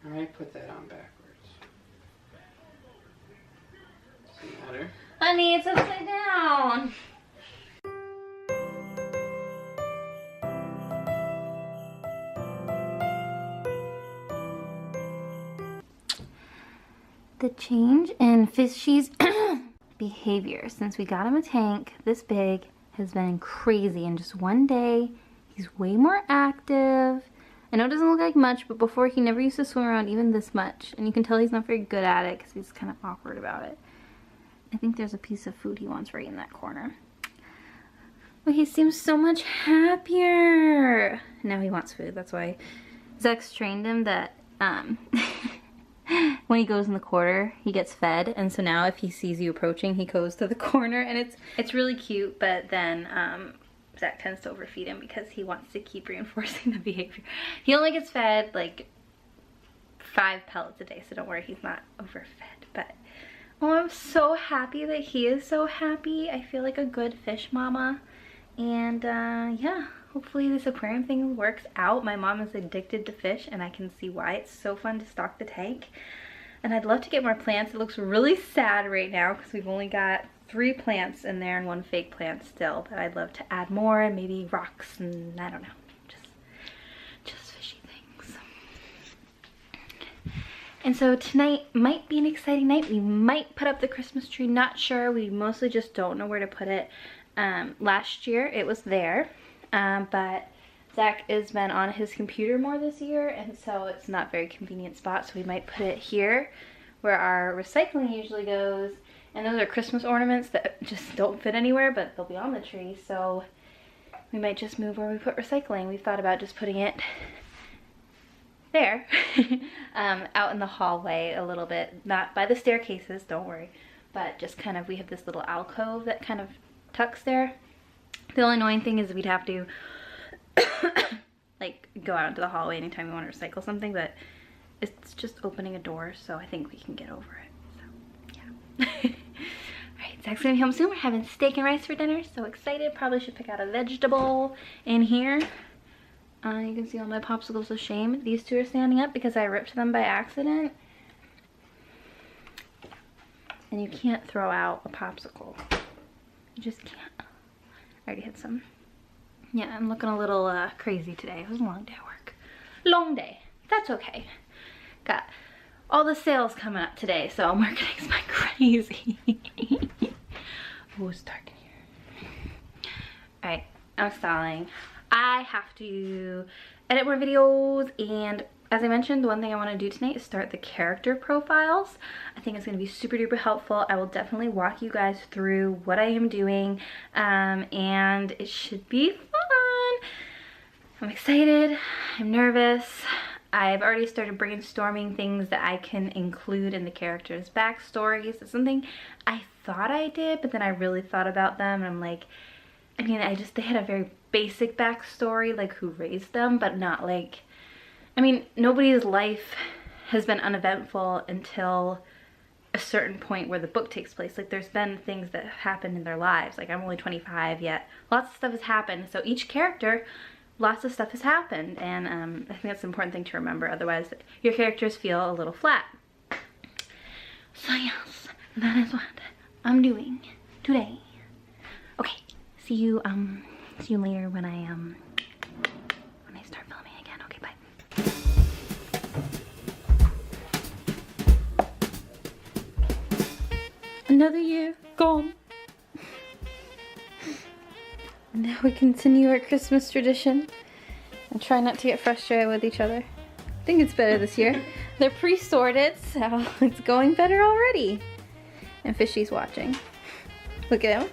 I might put that on backwards. Doesn't matter. Honey, it's upside down. The change in Fishy's behavior since we got him a tank this big has been crazy. In just one day, he's way more active. I know it doesn't look like much, but before he never used to swim around even this much. And you can tell he's not very good at it because he's kind of awkward about it. I think there's a piece of food he wants right in that corner. But he seems so much happier. Now he wants food. That's why Zach's trained him that when he goes in the corner, he gets fed. And so now if he sees you approaching, he goes to the corner. And it's really cute, but then Zach tends to overfeed him because he wants to keep reinforcing the behavior. He only gets fed like 5 pellets a day, so don't worry, he's not overfed. But oh, I'm so happy that he is so happy. I feel like a good fish mama. And yeah, hopefully this aquarium thing works out. My mom is addicted to fish and I can see why. It's so fun to stock the tank. And I'd love to get more plants. It looks really sad right now because we've only got 3 plants in there and 1 fake plant still. But I'd love to add more and maybe rocks and I don't know. Just fishy things. And so tonight might be an exciting night. We might put up the Christmas tree, not sure. We mostly just don't know where to put it. Last year it was there, but Zach has been on his computer more this year, and so it's not a very convenient spot, so we might put it here where our recycling usually goes. And those are Christmas ornaments that just don't fit anywhere, but they'll be on the tree, so we might just move where we put recycling. We've thought about just putting it there, out in the hallway a little bit, not by the staircases, don't worry, but just kind of, we have this little alcove that kind of tucks there. The only annoying thing is we'd have to like go out into the hallway anytime we want to recycle something, but it's just opening a door, so I think we can get over it. So yeah. Alright, Zach's gonna be home soon. We're having steak and rice for dinner, so excited. Probably should pick out a vegetable in here. You can see all my popsicles of shame. These 2 are standing up because I ripped them by accident. And you can't throw out a popsicle. You just can't. I already had some. Yeah, I'm looking a little crazy today. It was a long day at work. Long day. That's okay. Got all the sales coming up today, so marketing's my crazy. Oh, it's dark in here. Alright, I'm stalling. I have to edit more videos, and as I mentioned, the one thing I want to do tonight is start the character profiles. I think it's going to be super duper helpful. I will definitely walk you guys through what I am doing, and it should be fun. I'm excited. I'm nervous. I've already started brainstorming things that I can include in the characters' backstories. It's something I thought I did, but then I really thought about them, and I'm like, I mean, they had a very basic backstory, like who raised them, but not like, I mean, nobody's life has been uneventful until a certain point where the book takes place. Like, there's been things that happened in their lives. Like, I'm only 25 yet. Lots of stuff has happened. So each character, lots of stuff has happened. And I think that's an important thing to remember. Otherwise, your characters feel a little flat. So yes, that is what I'm doing today. Okay, see you later when I start filming again. Okay, bye. Another year gone. Now we continue our Christmas tradition and try not to get frustrated with each other. I think it's better this year. They're pre-sorted, so it's going better already. And Fishy's watching. Look at him.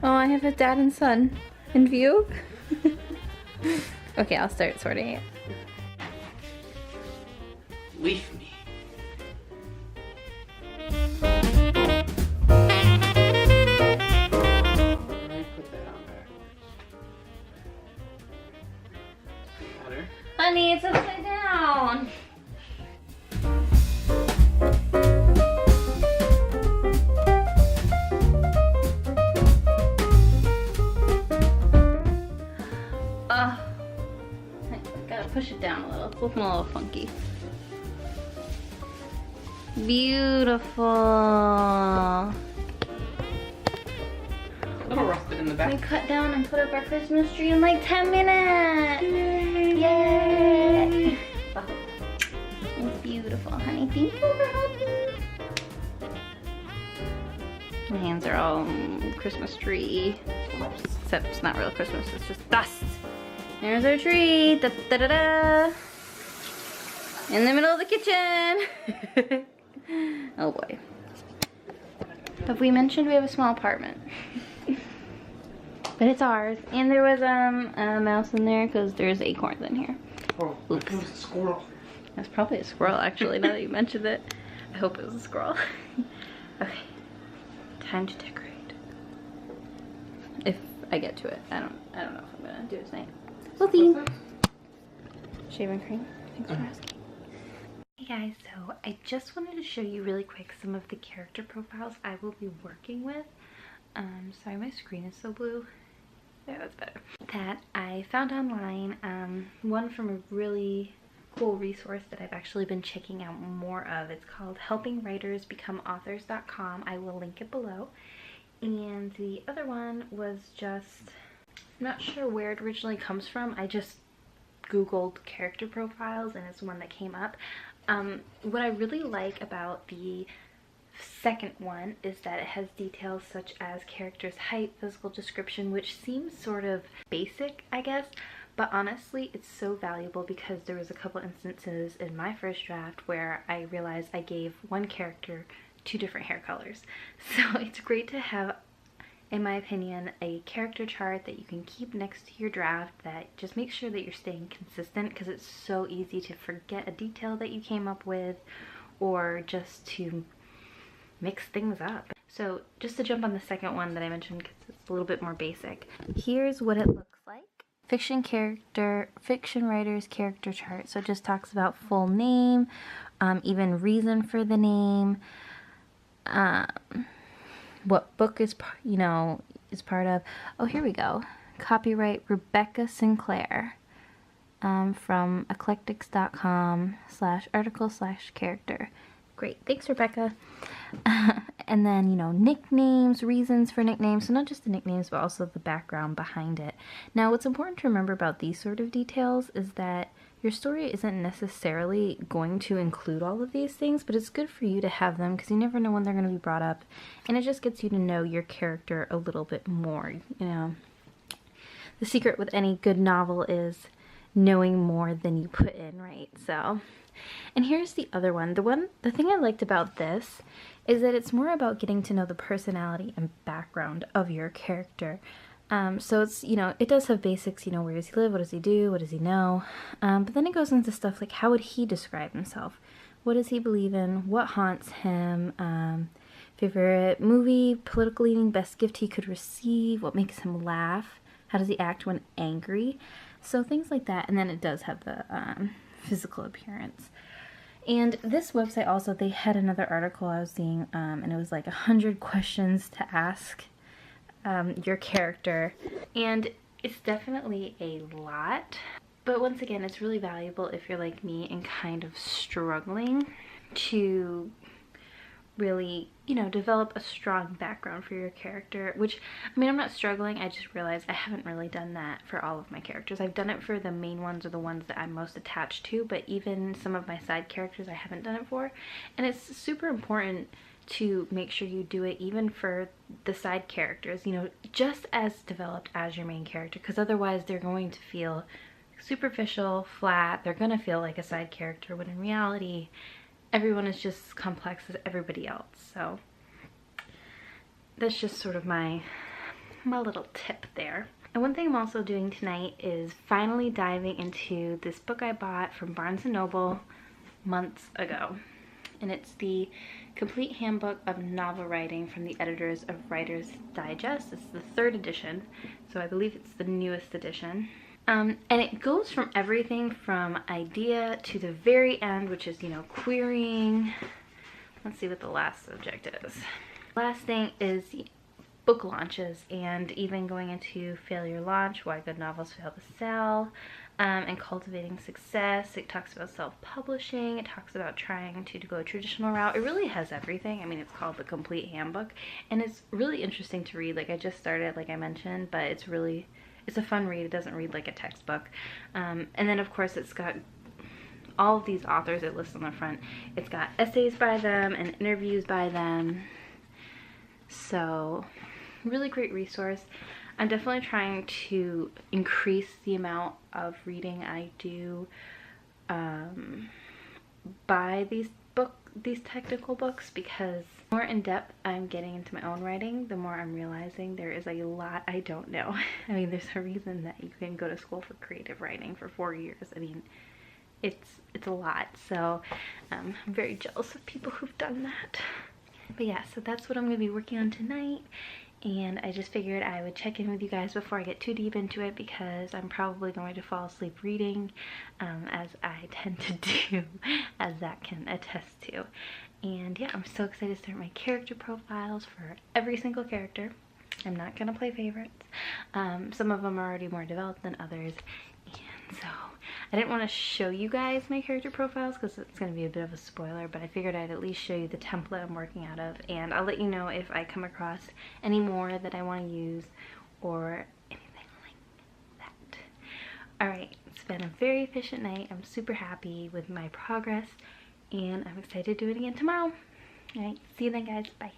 Oh, I have a dad and son in view. Okay, I'll start sorting it. Leave me. Honey, it's upside down. I gotta push it down a little. It's looking a little funky. Beautiful. A little rusted in the back. We cut down and put up our Christmas tree in like 10 minutes. Yay! Oh, it's beautiful, honey. Thank you for helping. My hands are all Christmas tree. Except it's not real Christmas, it's just dust. There's our tree. Da, da, da, da. In the middle of the kitchen. Oh boy. Have we mentioned we have a small apartment? But it's ours. And there was a mouse in there because there's acorns in here. Oh, oops. it was a squirrel. That's probably a squirrel actually, now that you mentioned it. I hope it was a squirrel. Okay. Time to decorate. If I get to it. I don't know if I'm gonna do it tonight. We'll see. Shaving cream. Thanks for asking. Hey guys, so I just wanted to show you really quick some of the character profiles I will be working with. Sorry my screen is so blue. Yeah, that's better. That I found online, one from a really cool resource that I've actually been checking out more of. It's called helpingwritersbecomeauthors.com. I will link it below. And the other one was just, I'm not sure where it originally comes from. I just Googled character profiles and it's one that came up. What I really like about the second one is that it has details such as character's height, physical description, which seems sort of basic, I guess, but honestly it's so valuable because there was a couple instances in my first draft where I realized I gave one character 2 different hair colors. So it's great to have, in my opinion, a character chart that you can keep next to your draft that just makes sure that you're staying consistent, because it's so easy to forget a detail that you came up with or just to mix things up. So just to jump on the second one that I mentioned because it's a little bit more basic. Here's what it looks like. Fiction writer's character chart. So it just talks about full name, even reason for the name, what book is part of. Oh, here we go. Copyright Rebecca Sinclair, from eclectics.com/article/character. Great, thanks Rebecca. And then, nicknames, reasons for nicknames. So not just the nicknames, but also the background behind it. Now, what's important to remember about these sort of details is that your story isn't necessarily going to include all of these things, but it's good for you to have them because you never know when they're going to be brought up. And it just gets you to know your character a little bit more, The secret with any good novel is knowing more than you put in, right? So, and here's the other one. The thing I liked about this is that it's more about getting to know the personality and background of your character. So it's, it does have basics, where does he live, what does he do, what does he know, but then it goes into stuff like how would he describe himself, what does he believe in, what haunts him, favorite movie, political leaning, best gift he could receive, what makes him laugh, how does he act when angry, so things like that. And then it does have the physical appearance. And this website also, they had another article I was seeing, and it was like 100 questions to ask your character, and it's definitely a lot, but once again it's really valuable if you're like me and kind of struggling to really develop a strong background for your character, which I'm not struggling, I just realized I haven't really done that for all of my characters. I've done it for the main ones or the ones that I'm most attached to, but even some of my side characters I haven't done it for, and it's super important to make sure you do it even for the side characters, just as developed as your main character, because otherwise they're going to feel superficial, flat, they're going to feel like a side character, when in reality everyone is just complex as everybody else. So that's just sort of my little tip there. And one thing I'm also doing tonight is finally diving into this book I bought from Barnes & Noble months ago. And it's the Complete Handbook of Novel Writing from the editors of Writer's Digest. It's the 3rd edition, so I believe it's the newest edition. And it goes from everything from idea to the very end, which is, querying. Let's see what the last subject is. Last thing is book launches, and even going into failure launch, why good novels fail to sell, and cultivating success. It talks about self-publishing. It talks about trying to go a traditional route. It really has everything. I mean, it's called the Complete Handbook, and it's really interesting to read. Like, I just started, like I mentioned, but it's a fun read. It doesn't read like a textbook. And then of course it's got all of these authors it lists on the front. It's got essays by them and interviews by them. So really great resource. I'm definitely trying to increase the amount of reading I do by these technical books, because the more in depth I'm getting into my own writing, the more I'm realizing there is a lot I don't know. I mean, there's a reason that you can go to school for creative writing for 4 years. I mean, it's a lot. So I'm very jealous of people who've done that. But yeah, so that's what I'm gonna be working on tonight. And I just figured I would check in with you guys before I get too deep into it, because I'm probably going to fall asleep reading, as I tend to do, as Zach can attest to. And yeah, I'm so excited to start my character profiles for every single character. I'm not gonna play favorites. Some of them are already more developed than others. And so I didn't want to show you guys my character profiles because it's going to be a bit of a spoiler, but I figured I'd at least show you the template I'm working out of, and I'll let you know if I come across any more that I want to use or anything like that. Alright, it's been a very efficient night. I'm super happy with my progress, and I'm excited to do it again tomorrow. Alright, see you then guys. Bye.